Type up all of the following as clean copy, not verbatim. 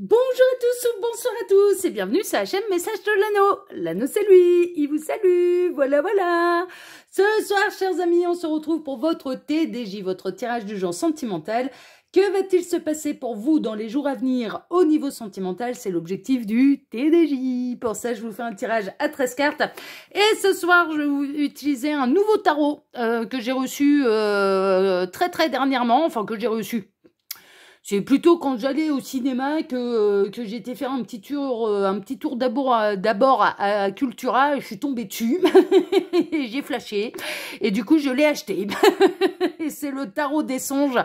Bonjour à tous ou bonsoir à tous et bienvenue sur la chaîne Message de l'Anneau. L'Anneau c'est lui, il vous salue, voilà. Ce soir, chers amis, on se retrouve pour votre TDJ, votre tirage du genre sentimental. Que va-t-il se passer pour vous dans les jours à venir au niveau sentimental? C'est l'objectif du TDJ. Pour ça, je vous fais un tirage à 13 cartes. Et ce soir, je vais vous utiliser un nouveau tarot que j'ai reçu très dernièrement, enfin que j'ai reçu. C'est plutôt quand j'allais au cinéma que j'étais faire un petit tour d'abord à Cultura et je suis tombée dessus. J'ai flashé et du coup je l'ai acheté. Et c'est le tarot des songes.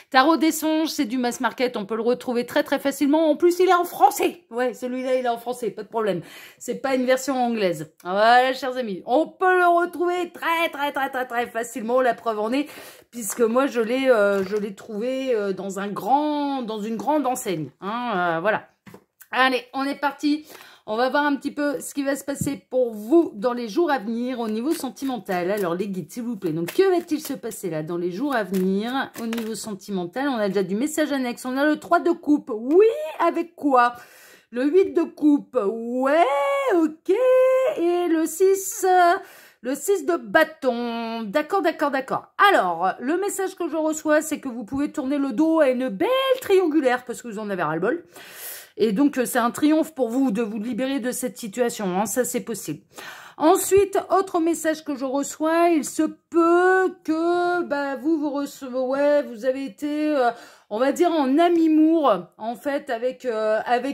Tarot des songes, c'est du mass market, on peut le retrouver très facilement. En plus, il est en français. Ouais, celui-là, il est en français, pas de problème. C'est pas une version anglaise. Voilà, chers amis, on peut le retrouver très facilement. La preuve en est, puisque moi je l'ai trouvé dans une grande enseigne. Hein, voilà. Allez, on est parti. On va voir un petit peu ce qui va se passer pour vous dans les jours à venir au niveau sentimental. Alors, les guides, s'il vous plaît. Donc, que va-t-il se passer là dans les jours à venir au niveau sentimental? On a déjà du message annexe. On a le 3 de coupe. Oui, avec quoi? Le 8 de coupe. Ouais, ok. Et le 6... Le 6 de bâton. D'accord. Alors, le message que je reçois, c'est que vous pouvez tourner le dos à une belle triangulaire parce que vous en avez ras-le-bol. Et donc, c'est un triomphe pour vous de vous libérer de cette situation. Hein, ça, c'est possible. Ensuite, autre message que je reçois, il se peut que vous recevez, ouais, vous avez été, on va dire, en amimour, en fait, avec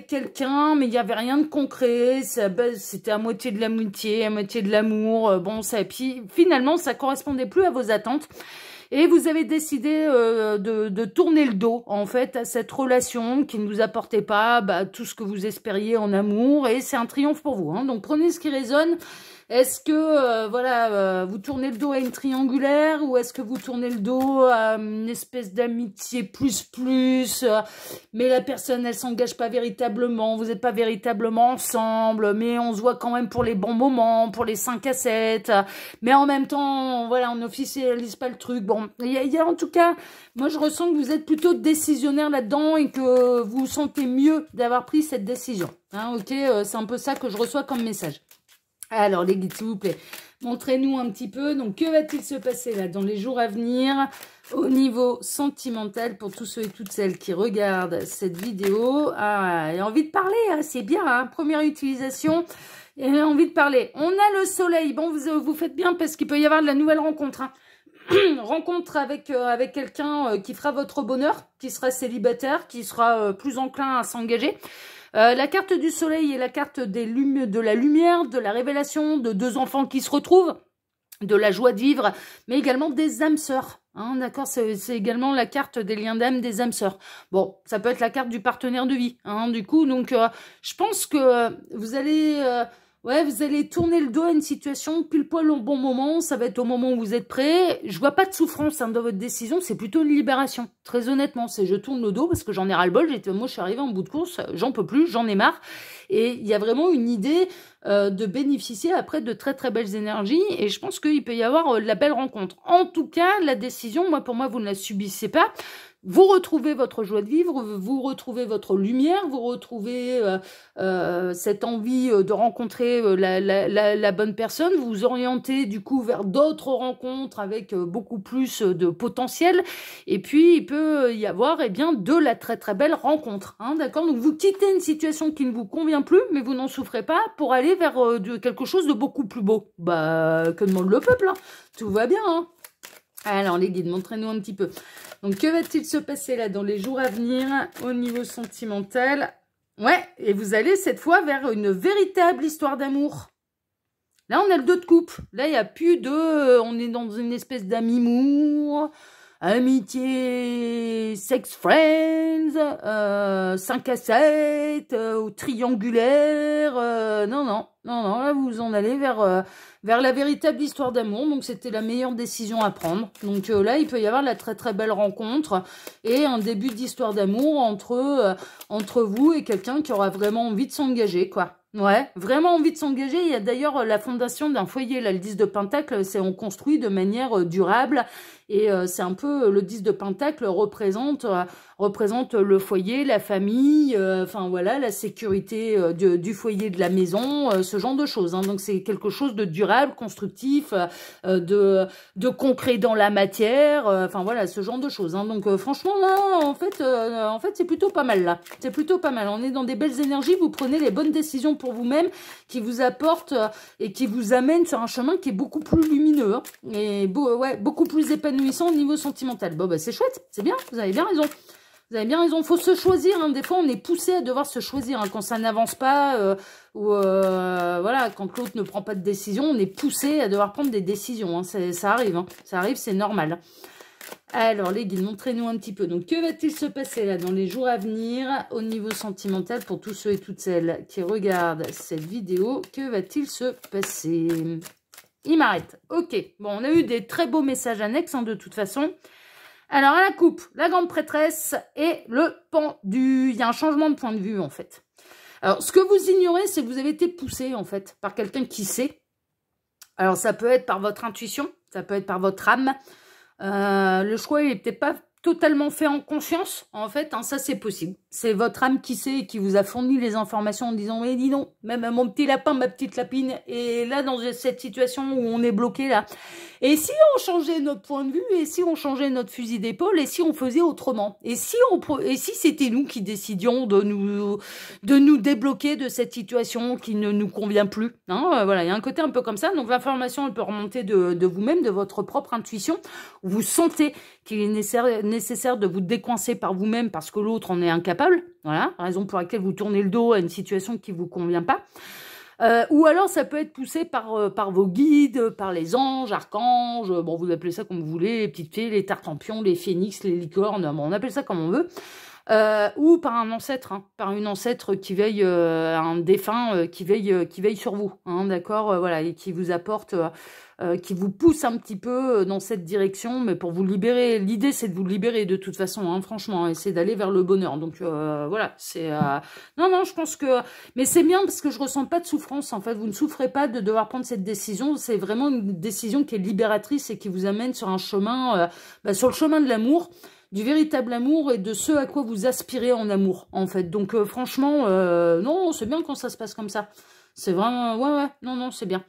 quelqu'un, mais il n'y avait rien de concret. C'était à moitié de l'amitié, à moitié de l'amour. Bon, ça, et puis finalement, ça correspondait plus à vos attentes. Et vous avez décidé de tourner le dos, en fait, à cette relation qui ne vous apportait pas tout ce que vous espériez en amour. Et c'est un triomphe pour vous. Hein. Donc, prenez ce qui résonne. Est-ce que, vous tournez le dos à une triangulaire ou est-ce que vous tournez le dos à une espèce d'amitié plus, mais la personne, elle s'engage pas véritablement, vous n'êtes pas véritablement ensemble, mais on se voit quand même pour les bons moments, pour les 5 à 7, mais en même temps, voilà, on n'officialise pas le truc. Bon, il y a en tout cas, moi je ressens que vous êtes plutôt décisionnaire là-dedans et que vous sentez mieux d'avoir pris cette décision. Hein, ok, c'est un peu ça que je reçois comme message. Alors, les guides, s'il vous plaît, montrez-nous un petit peu. Donc, que va-t-il se passer là dans les jours à venir au niveau sentimental pour tous ceux et toutes celles qui regardent cette vidéo? Ah, j'ai envie de parler, hein, c'est bien, hein, première utilisation. J'ai envie de parler. On a le soleil. Bon, vous faites bien parce qu'il peut y avoir de la nouvelle rencontre. Hein. Rencontre avec quelqu'un qui fera votre bonheur, qui sera célibataire, qui sera plus enclin à s'engager. La carte du soleil est la carte de la lumière, de la révélation, de deux enfants qui se retrouvent, de la joie de vivre, mais également des âmes sœurs. Hein, d'accord, c'est également la carte des liens d'âme, des âmes sœurs. Bon, ça peut être la carte du partenaire de vie. Hein, du coup, donc, je pense que vous allez... ouais, vous allez tourner le dos à une situation pile poil au bon moment. Ça va être au moment où vous êtes prêt. Je vois pas de souffrance dans votre décision. C'est plutôt une libération. Très honnêtement, c'est je tourne le dos parce que j'en ai ras-le-bol. Moi, je suis arrivée en bout de course. J'en peux plus. J'en ai marre. Et il y a vraiment une idée de bénéficier après de très belles énergies. Et je pense qu'il peut y avoir la belle rencontre. En tout cas, la décision, pour moi, vous ne la subissez pas. Vous retrouvez votre joie de vivre, vous retrouvez votre lumière, vous retrouvez cette envie de rencontrer la bonne personne, vous vous orientez du coup vers d'autres rencontres avec beaucoup plus de potentiel, et puis il peut y avoir de la très belle rencontre, hein, d'accord? Donc vous quittez une situation qui ne vous convient plus, mais vous n'en souffrez pas pour aller vers quelque chose de beaucoup plus beau. Que demande le peuple, hein? Tout va bien, hein? Alors les guides, montrez-nous un petit peu. Donc que va-t-il se passer là dans les jours à venir au niveau sentimental? Ouais, et vous allez cette fois vers une véritable histoire d'amour. Là on a le 2 de coupe. Là il n'y a plus de... on est dans une espèce d'amimour, amitié, sex friends, 5 à 7, triangulaire. Non. Non, non, là, vous en allez vers la véritable histoire d'amour. Donc, c'était la meilleure décision à prendre. Donc, là, il peut y avoir la très, très belle rencontre et un début d'histoire d'amour entre vous et quelqu'un qui aura vraiment envie de s'engager, quoi. Ouais, vraiment envie de s'engager. Il y a d'ailleurs la fondation d'un foyer, là, le 10 de Pentacle, c'est on construit de manière durable. Et c'est un peu, le 10 de Pentacle représente le foyer, la famille, enfin voilà, la sécurité du foyer, de la maison, ce genre de choses. Hein. Donc c'est quelque chose de durable, constructif, de concret dans la matière, enfin voilà, ce genre de choses. Hein. Donc franchement là, en fait c'est plutôt pas mal là. C'est plutôt pas mal. On est dans des belles énergies, vous prenez les bonnes décisions pour vous-même, qui vous apportent et qui vous amènent sur un chemin qui est beaucoup plus lumineux hein, et beaucoup plus épanoui au niveau sentimental. Bon, bah, c'est chouette, c'est bien, vous avez bien raison. Vous avez bien raison, faut se choisir. Hein. Des fois, on est poussé à devoir se choisir. Hein. Quand ça n'avance pas, voilà, quand l'autre ne prend pas de décision, on est poussé à devoir prendre des décisions. Hein. Ça arrive, hein. Ça arrive, c'est normal. Alors, les guides, montrez-nous un petit peu. Donc, que va-t-il se passer là dans les jours à venir au niveau sentimental pour tous ceux et toutes celles qui regardent cette vidéo? Que va-t-il se passer? Il m'arrête. Ok. Bon, on a eu des très beaux messages annexes, hein, de toute façon. Alors, à la coupe, la grande prêtresse et le pendu. Il y a un changement de point de vue, en fait. Alors, ce que vous ignorez, c'est que vous avez été poussé, en fait, par quelqu'un qui sait. Alors, ça peut être par votre intuition, ça peut être par votre âme. Le choix, il n'est peut-être pas totalement fait en conscience, en fait, hein, ça c'est possible. C'est votre âme qui sait, qui vous a fourni les informations en disant, mais dis donc, même mon petit lapin, ma petite lapine, et là, dans cette situation où on est bloqué, là, et si on changeait notre point de vue, et si on changeait notre fusil d'épaule, et si on faisait autrement, et si c'était nous qui décidions de nous débloquer de cette situation qui ne nous convient plus, hein, voilà, il y a un côté un peu comme ça, donc l'information, elle peut remonter de vous-même, de votre propre intuition, vous sentez qu'il est nécessaire de vous décoincer par vous-même parce que l'autre en est incapable, voilà, raison pour laquelle vous tournez le dos à une situation qui ne vous convient pas. Ou alors ça peut être poussé par vos guides, par les anges, archanges, bon vous appelez ça comme vous voulez, les petites fées, les tartampions, les phénix, les licornes, bon, on appelle ça comme on veut. Ou par un ancêtre, hein, par une ancêtre qui veille, un défunt qui veille sur vous, hein, d'accord, voilà, et qui vous apporte, qui vous pousse un petit peu dans cette direction, mais pour vous libérer. L'idée, c'est de vous libérer de toute façon, hein, franchement, et c'est d'aller vers le bonheur. Donc voilà, c'est non, je pense que, mais c'est bien parce que je ressens pas de souffrance. En fait, vous ne souffrez pas de devoir prendre cette décision. C'est vraiment une décision qui est libératrice et qui vous amène sur un chemin, sur le chemin de l'amour, du véritable amour et de ce à quoi vous aspirez en amour, en fait. Donc, franchement, non, c'est bien quand ça se passe comme ça. C'est vraiment, ouais, non, c'est bien.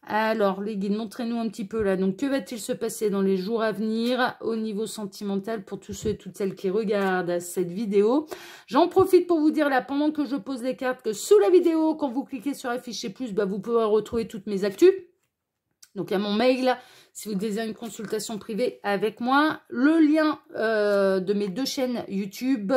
Alors, les guides, montrez-nous un petit peu là. Donc, que va-t-il se passer dans les jours à venir au niveau sentimental pour tous ceux et toutes celles qui regardent cette vidéo? J'en profite pour vous dire là, pendant que je pose les cartes, que sous la vidéo, quand vous cliquez sur afficher plus, vous pourrez retrouver toutes mes actus. Donc, il y a mon mail, si vous désirez une consultation privée avec moi. Le lien de mes 2 chaînes YouTube,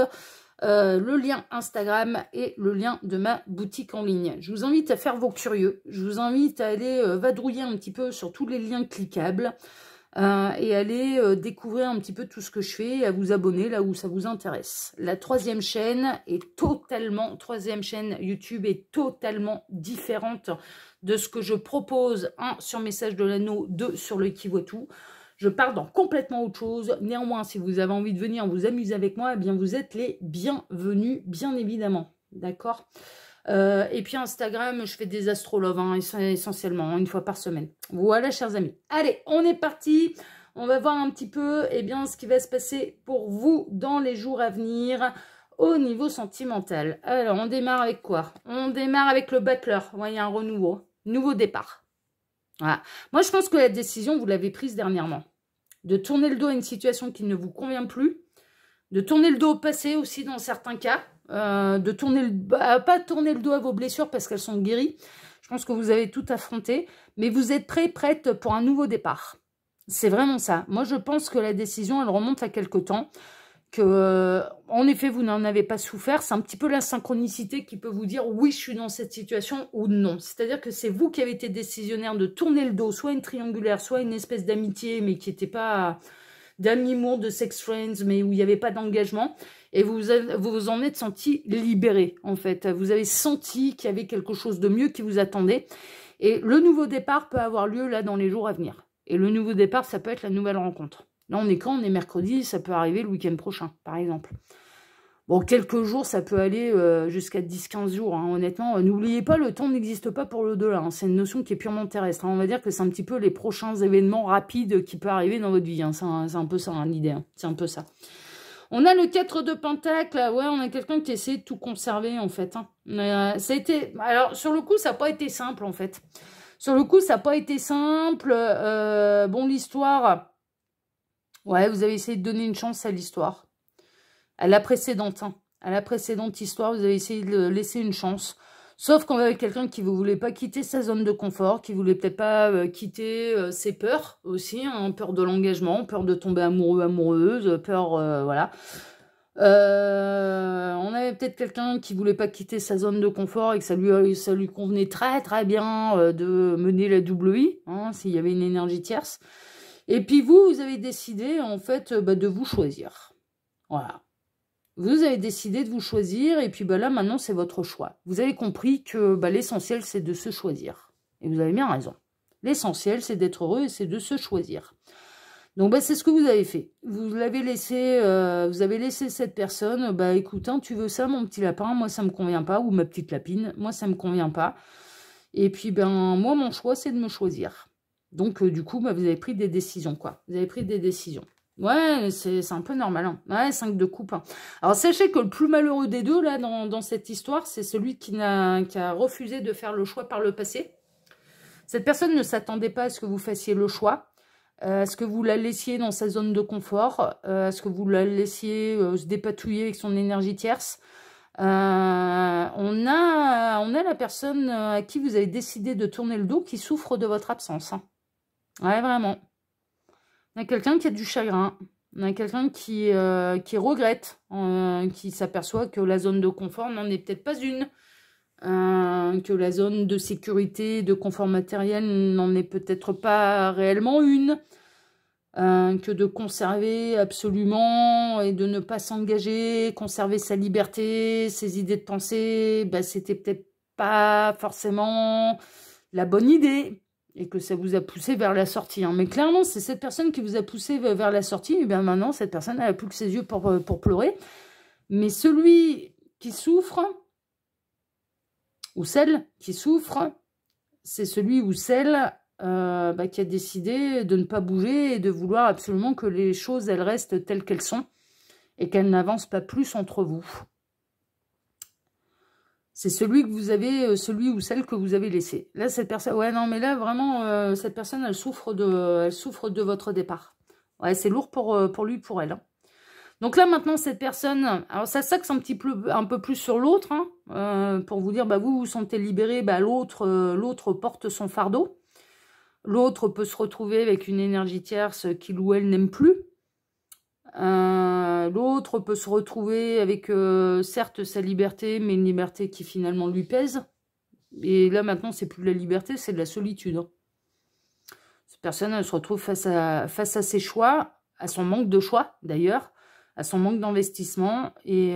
le lien Instagram et le lien de ma boutique en ligne. Je vous invite à faire vos curieux. Je vous invite à aller vadrouiller un petit peu sur tous les liens cliquables et aller découvrir un petit peu tout ce que je fais, à vous abonner là où ça vous intéresse. La 3e chaîne YouTube est totalement différente de ce que je propose, 1 sur Message de l'Anneau, 2 sur le Qui voit tout. Je pars dans complètement autre chose. Néanmoins, si vous avez envie de venir vous amuser avec moi, eh bien vous êtes les bienvenus, bien évidemment. D'accord ? Et puis Instagram, je fais des astrologues, hein, essentiellement, 1 fois par semaine. Voilà, chers amis. Allez, on est parti. On va voir un petit peu ce qui va se passer pour vous dans les jours à venir au niveau sentimental. Alors, on démarre avec quoi? On démarre avec le battleur. Il y a un renouveau. Nouveau départ. Voilà. Moi, je pense que la décision, vous l'avez prise dernièrement. De tourner le dos à une situation qui ne vous convient plus. De tourner le dos au passé aussi dans certains cas. De tourner pas tourner le dos à vos blessures parce qu'elles sont guéries. Je pense que vous avez tout affronté. Mais vous êtes prête pour un nouveau départ. C'est vraiment ça. Moi, je pense que la décision, elle remonte à quelque temps. En effet, vous n'en avez pas souffert. C'est un petit peu la synchronicité qui peut vous dire oui, je suis dans cette situation ou non. C'est-à-dire que c'est vous qui avez été décisionnaire de tourner le dos, soit une triangulaire, soit une espèce d'amitié, mais qui n'était pas d'amour, de sex friends, mais où il n'y avait pas d'engagement. Et vous vous en êtes senti libéré, en fait. Vous avez senti qu'il y avait quelque chose de mieux qui vous attendait. Et le nouveau départ peut avoir lieu là dans les jours à venir. Et le nouveau départ, ça peut être la nouvelle rencontre. Là, on est quand? On est mercredi, ça peut arriver le week-end prochain, par exemple. Bon, quelques jours, ça peut aller jusqu'à 10-15 jours, hein, honnêtement. N'oubliez pas, le temps n'existe pas pour l'au-delà. Hein. C'est une notion qui est purement terrestre. Hein. On va dire que c'est un petit peu les prochains événements rapides qui peuvent arriver dans votre vie. Hein. C'est un peu ça, hein, l'idée. Hein. C'est un peu ça. On a le 4 de Pentacle. Ouais, on a quelqu'un qui essaie de tout conserver, en fait. Hein. Ça a été... Alors, sur le coup, ça n'a pas été simple, en fait. Sur le coup, ça n'a pas été simple. Bon, l'histoire... Ouais, vous avez essayé de donner une chance à l'histoire. À la précédente, hein. À la précédente histoire, vous avez essayé de laisser une chance. Sauf qu'on avait quelqu'un qui ne voulait pas quitter sa zone de confort, qui ne voulait peut-être pas quitter ses peurs aussi, hein, peur de l'engagement, peur de tomber amoureux, amoureuse, peur, voilà. On avait peut-être quelqu'un qui ne voulait pas quitter sa zone de confort et que ça lui convenait très très bien de mener la double vie, hein, s'il y avait une énergie tierce. Et puis vous avez décidé en fait de vous choisir. Voilà. Vous avez décidé de vous choisir, et puis là, maintenant, c'est votre choix. Vous avez compris que l'essentiel, c'est de se choisir. Et vous avez bien raison. L'essentiel, c'est d'être heureux et c'est de se choisir. Donc, c'est ce que vous avez fait. Vous avez laissé cette personne, écoute, hein, tu veux ça, mon petit lapin, moi, ça me convient pas, ou ma petite lapine, moi, ça me convient pas. Et puis, moi, mon choix, c'est de me choisir. Donc, du coup, vous avez pris des décisions, quoi. Vous avez pris des décisions. Ouais, c'est un peu normal. Hein. Ouais, 5 de coupe. Hein. Alors, sachez que le plus malheureux des deux, là, dans cette histoire, c'est celui qui a refusé de faire le choix par le passé. Cette personne ne s'attendait pas à ce que vous fassiez le choix, à ce que vous la laissiez dans sa zone de confort, à ce que vous la laissiez se dépatouiller avec son énergie tierce. On a la personne à qui vous avez décidé de tourner le dos qui souffre de votre absence. Hein. Ouais, vraiment. On a quelqu'un qui a du chagrin, on a quelqu'un qui regrette, qui s'aperçoit que la zone de confort n'en est peut-être pas une, que la zone de sécurité, de confort matériel n'en est peut-être pas réellement une, que de conserver absolument et de ne pas s'engager, conserver sa liberté, ses idées de pensée, c'était peut-être pas forcément la bonne idée. Et que ça vous a poussé vers la sortie. Hein. Mais clairement, c'est cette personne qui vous a poussé vers la sortie. Et bien maintenant, cette personne, elle n'a plus que ses yeux pour pleurer. Mais celui qui souffre, ou celle qui souffre, c'est celui ou celle qui a décidé de ne pas bouger et de vouloir absolument que les choses, elles restent telles qu'elles sont et qu'elles n'avancent pas plus entre vous. C'est celui que vous avez, celui ou celle que vous avez laissé. Là, cette personne, ouais, non, mais là, vraiment, cette personne, elle souffre de votre départ. Ouais, c'est lourd pour lui, pour elle. Hein. Donc là, maintenant, cette personne, alors ça s'axe un peu plus sur l'autre, hein, pour vous dire, vous vous sentez libéré, l'autre porte son fardeau. L'autre peut se retrouver avec une énergie tierce qu'il ou elle n'aime plus. L'autre peut se retrouver avec certes sa liberté, mais une liberté qui finalement lui pèse. Et là maintenant c'est plus de la liberté, c'est de la solitude. Hein. Cette personne elle se retrouve face à ses choix, à son manque de choix d'ailleurs, à son manque d'investissement et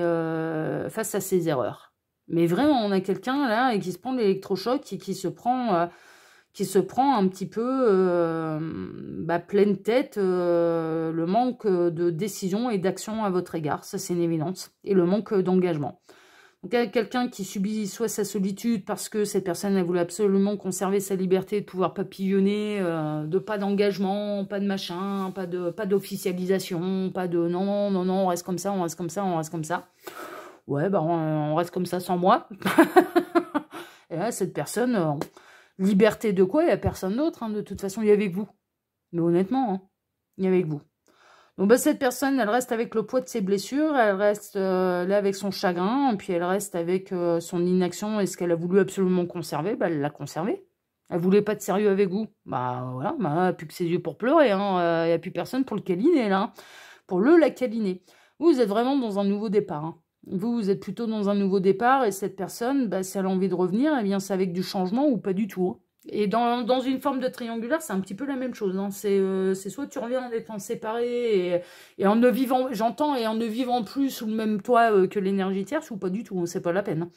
face à ses erreurs. Mais vraiment on a quelqu'un là qui se prend l'électrochoc et qui se prend un petit peu pleine tête le manque de décision et d'action à votre égard. Ça, c'est une évidence. Et le manque d'engagement. Donc, il y a quelqu'un qui subit soit sa solitude parce que cette personne, elle voulait absolument conserver sa liberté de pouvoir papillonner, de pas d'engagement, pas de machin, pas d'officialisation, pas de non, on reste comme ça, on reste comme ça, on reste comme ça. Ouais, on reste comme ça sans moi. Et là, cette personne... liberté de quoi? Il n'y a personne d'autre, hein, de toute façon, il y a avec vous. Mais honnêtement, hein, il y a avec vous. Donc cette personne, elle reste avec le poids de ses blessures, elle reste là avec son chagrin, et puis elle reste avec son inaction et ce qu'elle a voulu absolument conserver, elle l'a conservé. Elle voulait pas de sérieux avec vous. Voilà, elle n'a plus que ses yeux pour pleurer, hein, il n'y a plus personne pour le câliner, là, hein, pour la câliner. Vous êtes vraiment dans un nouveau départ, hein. Vous êtes plutôt dans un nouveau départ et cette personne, si elle a envie de revenir, eh bien c'est avec du changement ou pas du tout. Hein. Et dans une forme de triangulaire, c'est un petit peu la même chose. Hein. C'est soit tu reviens en étant séparé et en ne vivant, j'entends, et en ne vivant plus sous le même toit que l'énergie tierce, ou pas du tout, c'est pas la peine.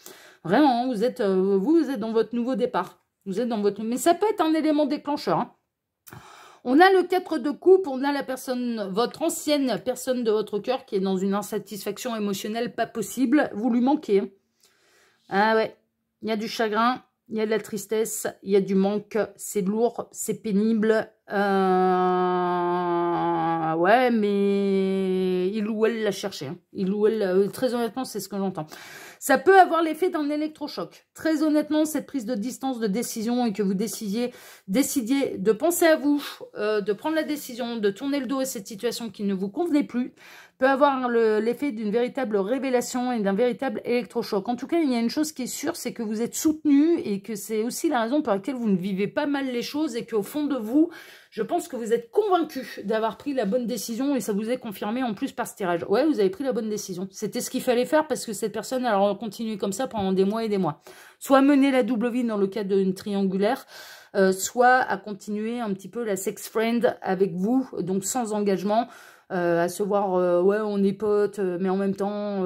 Vraiment, hein, vous êtes dans votre nouveau départ. Vous êtes dans votre... Mais ça peut être un élément déclencheur. Hein. On a le 4 de coupe, on a la personne, votre ancienne personne de votre cœur qui est dans une insatisfaction émotionnelle pas possible. Vous lui manquez. Hein. Ah ouais, il y a du chagrin. Il y a de la tristesse, il y a du manque, c'est lourd, c'est pénible. Ouais, mais il ou elle l'a cherché. Hein. Il ou elle, très honnêtement, c'est ce que j'entends. Ça peut avoir l'effet d'un électrochoc. Très honnêtement, cette prise de distance, de décision, et que vous décidiez de penser à vous, de prendre la décision, de tourner le dos à cette situation qui ne vous convenait plus, peut avoir l'effet d'une véritable révélation et d'un véritable électrochoc. En tout cas, il y a une chose qui est sûre, c'est que vous êtes soutenu et que c'est aussi la raison pour laquelle vous ne vivez pas mal les choses et qu'au fond de vous, je pense que vous êtes convaincu d'avoir pris la bonne décision et ça vous est confirmé en plus par ce tirage. Ouais, vous avez pris la bonne décision. C'était ce qu'il fallait faire parce que cette personne, elle a continué comme ça pendant des mois et des mois. Soit mener la double vie dans le cas d'une triangulaire, soit à continuer un petit peu la sex friend avec vous, donc sans engagement, à se voir, ouais, on est potes, mais en même temps,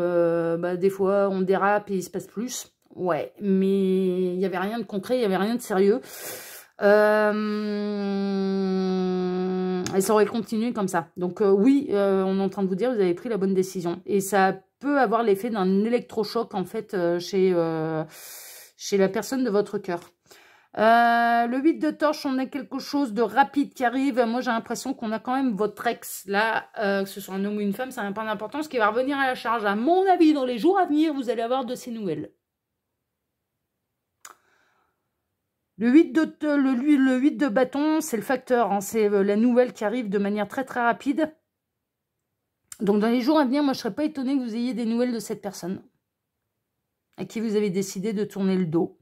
bah, des fois, on dérape et il se passe plus. Ouais, mais il n'y avait rien de concret, il n'y avait rien de sérieux. Et ça aurait continué comme ça. Donc oui, on est en train de vous dire, vous avez pris la bonne décision. Et ça peut avoir l'effet d'un électrochoc, en fait, chez la personne de votre cœur. Le 8 de torche, on a quelque chose de rapide qui arrive. Moi, j'ai l'impression qu'on a quand même votre ex, là, que ce soit un homme ou une femme, ça n'a pas d'importance, qui va revenir à la charge. À mon avis, dans les jours à venir, vous allez avoir de ces nouvelles. Le 8 de bâton, c'est le facteur, hein, c'est la nouvelle qui arrive de manière très très rapide. Donc dans les jours à venir, moi je ne serais pas étonnée que vous ayez des nouvelles de cette personne à qui vous avez décidé de tourner le dos.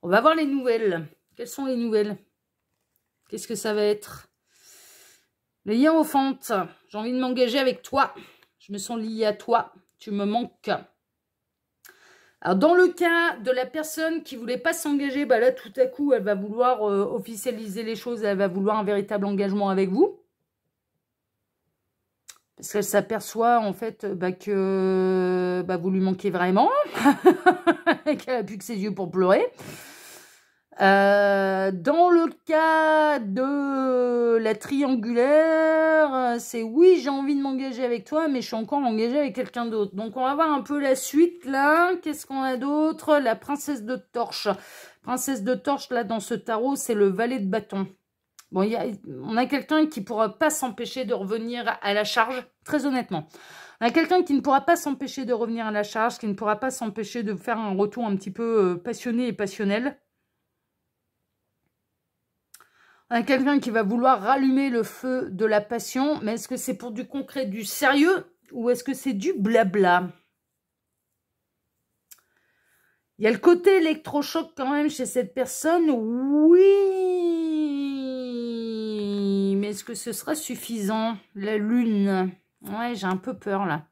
On va voir les nouvelles. Quelles sont les nouvelles? Qu'est-ce que ça va être? Le hiérophante. J'ai envie de m'engager avec toi. Je me sens liée à toi. Tu me manques. Alors, dans le cas de la personne qui ne voulait pas s'engager, bah là, tout à coup, elle va vouloir officialiser les choses. Elle va vouloir un véritable engagement avec vous. Parce qu'elle s'aperçoit, en fait, bah, que bah, vous lui manquez vraiment. Qu'elle n'a plus que ses yeux pour pleurer. Dans le cas de la triangulaire, c'est oui, j'ai envie de m'engager avec toi, mais je suis encore engagée avec quelqu'un d'autre. Donc, on va voir un peu la suite, là. Qu'est-ce qu'on a d'autre? La princesse de torche. Princesse de torche, là, dans ce tarot, c'est le valet de bâton. Bon, on a quelqu'un qui ne pourra pas s'empêcher de revenir à la charge, très honnêtement. On a quelqu'un qui ne pourra pas s'empêcher de revenir à la charge, qui ne pourra pas s'empêcher de faire un retour un petit peu passionné et passionnel. On a quelqu'un qui va vouloir rallumer le feu de la passion, mais est-ce que c'est pour du concret, du sérieux, ou est-ce que c'est du blabla? Il y a le côté électrochoc quand même chez cette personne, oui, mais est-ce que ce sera suffisant? La lune, ouais, j'ai un peu peur là.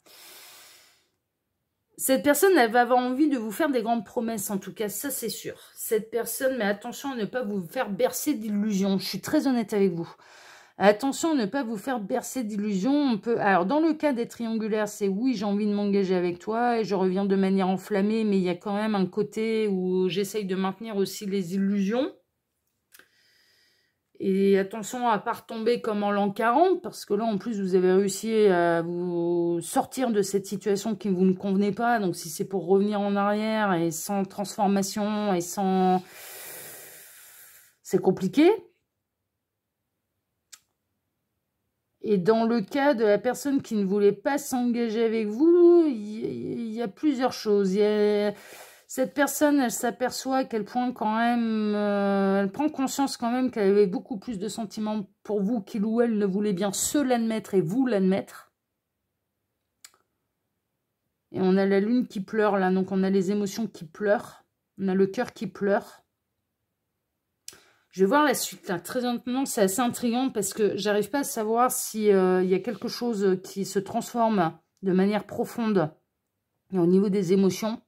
Cette personne, elle va avoir envie de vous faire des grandes promesses, en tout cas, ça c'est sûr. Cette personne, mais attention à ne pas vous faire bercer d'illusions. Je suis très honnête avec vous. Attention à ne pas vous faire bercer d'illusions. Alors, dans le cas des triangulaires, c'est oui, j'ai envie de m'engager avec toi et je reviens de manière enflammée, mais il y a quand même un côté où j'essaye de maintenir aussi les illusions. Et attention à ne pas retomber comme en l'an 40, parce que là, en plus, vous avez réussi à vous sortir de cette situation qui ne vous convenait pas. Donc, si c'est pour revenir en arrière et sans transformation et sans... C'est compliqué. Et dans le cas de la personne qui ne voulait pas s'engager avec vous, il y a plusieurs choses. Cette personne, elle s'aperçoit à quel point quand même, elle prend conscience quand même qu'elle avait beaucoup plus de sentiments pour vous qu'il ou elle ne voulait bien se l'admettre et vous l'admettre. Et on a la lune qui pleure là, donc on a les émotions qui pleurent, on a le cœur qui pleure. Je vais voir la suite là. Très honnêtement, c'est assez intriguant parce que j'arrive pas à savoir si y a quelque chose qui se transforme de manière profonde au niveau des émotions.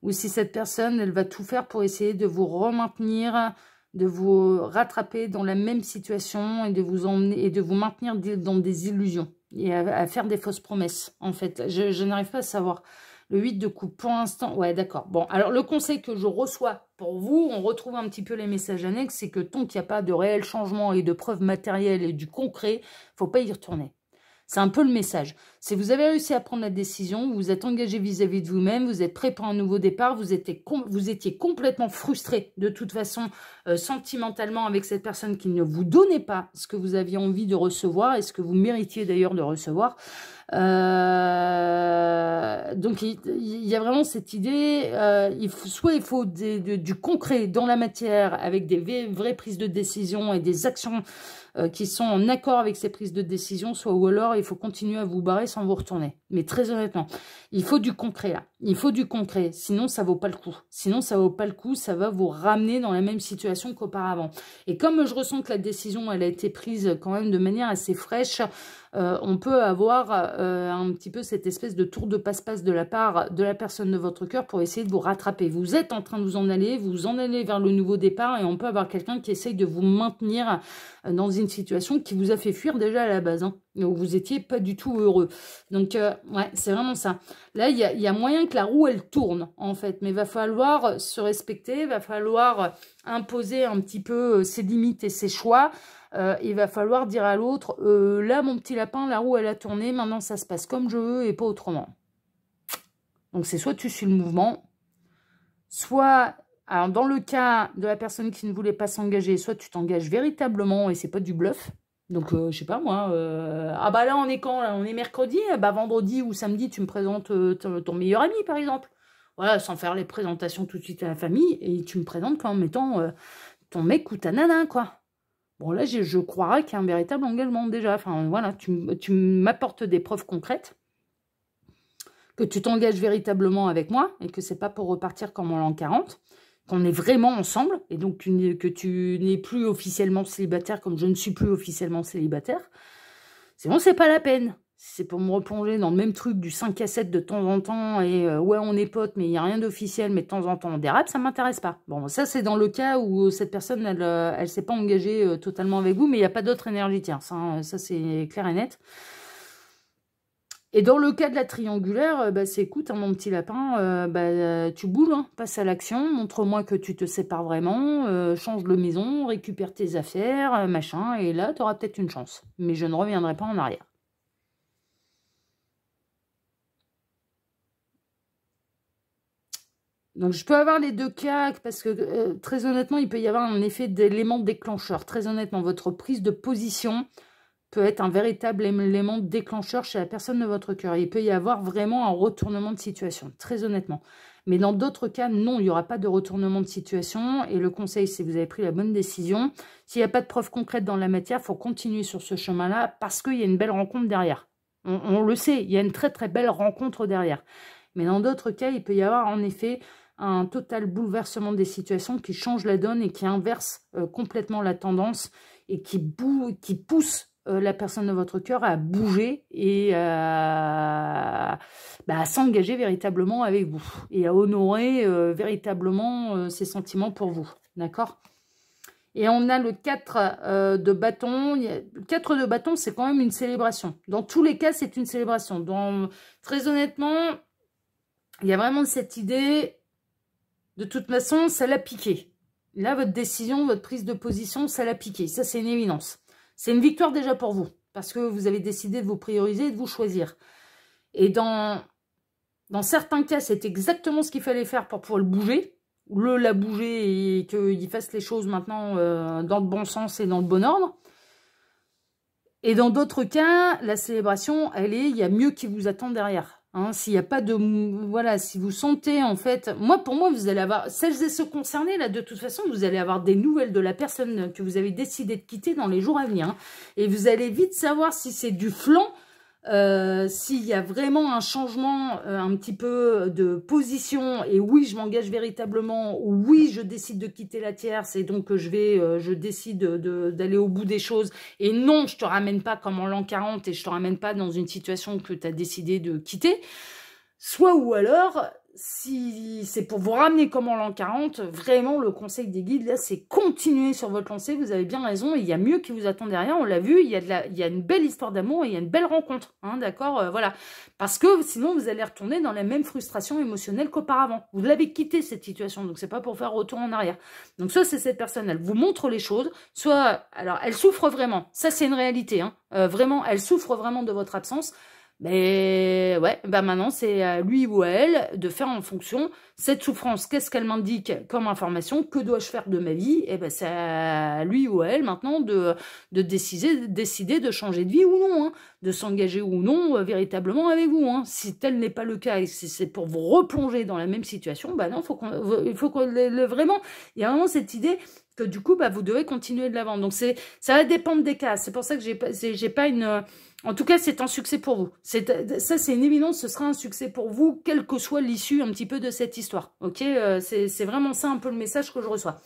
ou si cette personne, elle va tout faire pour essayer de vous remaintenir, de vous rattraper dans la même situation et de vous emmener et de vous maintenir dans des illusions et à faire des fausses promesses, en fait. Je n'arrive pas à savoir. Le 8 de coupe, pour l'instant, ouais, d'accord. Bon, alors le conseil que je reçois pour vous, on retrouve un petit peu les messages annexes, c'est que tant qu'il n'y a pas de réel changement et de preuves matérielles et du concret, faut pas y retourner. C'est un peu le message. Si vous avez réussi à prendre la décision, vous vous êtes engagé vis-à-vis de vous-même, vous êtes prêt pour un nouveau départ, vous étiez complètement frustré de toute façon sentimentalement avec cette personne qui ne vous donnait pas ce que vous aviez envie de recevoir et ce que vous méritiez d'ailleurs de recevoir. Donc il y a vraiment cette idée, soit il faut du concret dans la matière avec des vraies prises de décision et des actions qui sont en accord avec ces prises de décision, soit ou alors il faut continuer à vous barrer sans vous retourner. Mais très honnêtement, il faut du concret là. Il faut du concret, sinon ça vaut pas le coup. Sinon ça vaut pas le coup, ça va vous ramener dans la même situation qu'auparavant. Et comme je ressens que la décision, elle a été prise quand même de manière assez fraîche, on peut avoir un petit peu cette espèce de tour de passe-passe de la part de la personne de votre cœur pour essayer de vous rattraper. Vous êtes en train de vous en allez vers le nouveau départ et on peut avoir quelqu'un qui essaye de vous maintenir dans une situation qui vous a fait fuir déjà à la base, hein, où vous étiez pas du tout heureux. Donc, ouais, c'est vraiment ça. Là, il y a moyen que la roue, elle tourne, en fait, mais il va falloir se respecter, il va falloir imposer un petit peu ses limites et ses choix. Il va falloir dire à l'autre, là mon petit lapin, la roue elle a tourné, maintenant ça se passe comme je veux et pas autrement. Donc c'est soit tu suis le mouvement, soit, alors dans le cas de la personne qui ne voulait pas s'engager, soit tu t'engages véritablement et c'est pas du bluff. Donc je sais pas moi, ah bah là on est quand là, on est mercredi, bah vendredi ou samedi tu me présentes ton meilleur ami par exemple. Voilà, sans faire les présentations tout de suite à la famille, et tu me présentes comme étant ton mec ou ta nana quoi. Bon, là, je croirais qu'il y a un véritable engagement déjà. Enfin, voilà, tu m'apportes des preuves concrètes, que tu t'engages véritablement avec moi et que c'est pas pour repartir comme en l'an 40, qu'on est vraiment ensemble et donc que tu n'es plus officiellement célibataire comme je ne suis plus officiellement célibataire. Sinon, c'est pas la peine. Si c'est pour me replonger dans le même truc du 5 à 7 de temps en temps et ouais, on est potes, mais il n'y a rien d'officiel, mais de temps en temps on dérape, ça ne m'intéresse pas. Bon, ça, c'est dans le cas où cette personne, elle s'est pas engagée totalement avec vous, mais il n'y a pas d'autre énergie tierce. Hein, ça, c'est clair et net. Et dans le cas de la triangulaire, bah, c'est écoute, hein, mon petit lapin, tu bouges, hein, passe à l'action, montre-moi que tu te sépares vraiment, change de maison, récupère tes affaires, machin, et là, tu auras peut-être une chance. Mais je ne reviendrai pas en arrière. Donc, je peux avoir les deux cas parce que, très honnêtement, il peut y avoir un effet d'élément déclencheur. Très honnêtement, votre prise de position peut être un véritable élément déclencheur chez la personne de votre cœur. Il peut y avoir vraiment un retournement de situation, très honnêtement. Mais dans d'autres cas, non, il n'y aura pas de retournement de situation. Et le conseil, c'est que vous avez pris la bonne décision. S'il n'y a pas de preuve concrète dans la matière, il faut continuer sur ce chemin-là parce qu'il y a une belle rencontre derrière. On le sait, il y a une très très belle rencontre derrière. Mais dans d'autres cas, il peut y avoir en effet un total bouleversement des situations qui change la donne et qui inverse complètement la tendance et qui pousse la personne de votre cœur à bouger et à s'engager véritablement avec vous et à honorer véritablement ses sentiments pour vous. D'accord ? Et on a le 4 de bâton. Le 4 de bâton, c'est quand même une célébration. Dans tous les cas, c'est une célébration. Très honnêtement, il y a vraiment cette idée... De toute façon, ça l'a piqué. Là, votre décision, votre prise de position, ça l'a piqué. Ça, c'est une évidence. C'est une victoire déjà pour vous. Parce que vous avez décidé de vous prioriser et de vous choisir. Et dans certains cas, c'est exactement ce qu'il fallait faire pour pouvoir le bouger. La bouger et qu'il fasse les choses maintenant dans le bon sens et dans le bon ordre. Et dans d'autres cas, la célébration, il y a mieux qui vous attend derrière. Hein, s'il n'y a pas de... Voilà, si vous sentez, en fait... Pour moi, vous allez avoir... Celles et ceux concernés, là, de toute façon, vous allez avoir des nouvelles de la personne que vous avez décidé de quitter dans les jours à venir. Hein, et vous allez vite savoir si c'est du flanc, s'il y a vraiment un changement un petit peu de position. Et oui, je m'engage véritablement. Ou oui, je décide de quitter la tierce. Et donc, je décide d'aller au bout des choses. Et non, je te ramène pas comme en l'an 40 et je te ramène pas dans une situation que tu as décidé de quitter. Soit ou alors, si c'est pour vous ramener comme en l'an 40, vraiment, le conseil des guides, là, c'est continuer sur votre lancée. Vous avez bien raison. Il y a mieux qui vous attend derrière. On l'a vu. Il y a une belle histoire d'amour et il y a une belle rencontre. Hein, d'accord, voilà. Parce que sinon, vous allez retourner dans la même frustration émotionnelle qu'auparavant. Vous l'avez quitté, cette situation. Donc, c'est pas pour faire retour en arrière. Donc, soit c'est cette personne, elle vous montre les choses. Soit, alors, elle souffre vraiment. Ça, c'est une réalité. Hein. Vraiment, elle souffre vraiment de votre absence. Mais ouais, bah maintenant c'est à lui ou à elle de faire en fonction cette souffrance. Qu'est-ce qu'elle m'indique comme information? Que dois-je faire de ma vie? Et ben c'est à lui ou à elle maintenant de décider de changer de vie ou non, hein, de s'engager ou non véritablement avec vous. Hein. Si tel n'est pas le cas et si c'est pour vous replonger dans la même situation, bah non, il faut qu'on vraiment, il y a vraiment cette idée que du coup, bah, vous devez continuer de l'avant. Donc, ça va dépendre des cas. C'est pour ça que j'ai pas une... En tout cas, c'est un succès pour vous. Ça, c'est une évidence, ce sera un succès pour vous, quelle que soit l'issue un petit peu de cette histoire. Ok, c'est vraiment ça un peu le message que je reçois.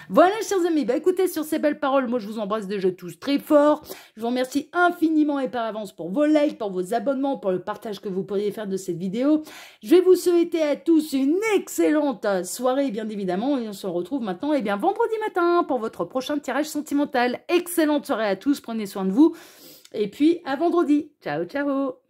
Voilà, chers amis. Bah, écoutez, sur ces belles paroles, moi, je vous embrasse déjà tous très fort. Je vous remercie infiniment et par avance pour vos likes, pour vos abonnements, pour le partage que vous pourriez faire de cette vidéo. Je vais vous souhaiter à tous une excellente soirée, bien évidemment. Et on se retrouve maintenant, eh bien, vendredi matin pour votre prochain tirage sentimental. Excellente soirée à tous. Prenez soin de vous. Et puis, à vendredi. Ciao, ciao.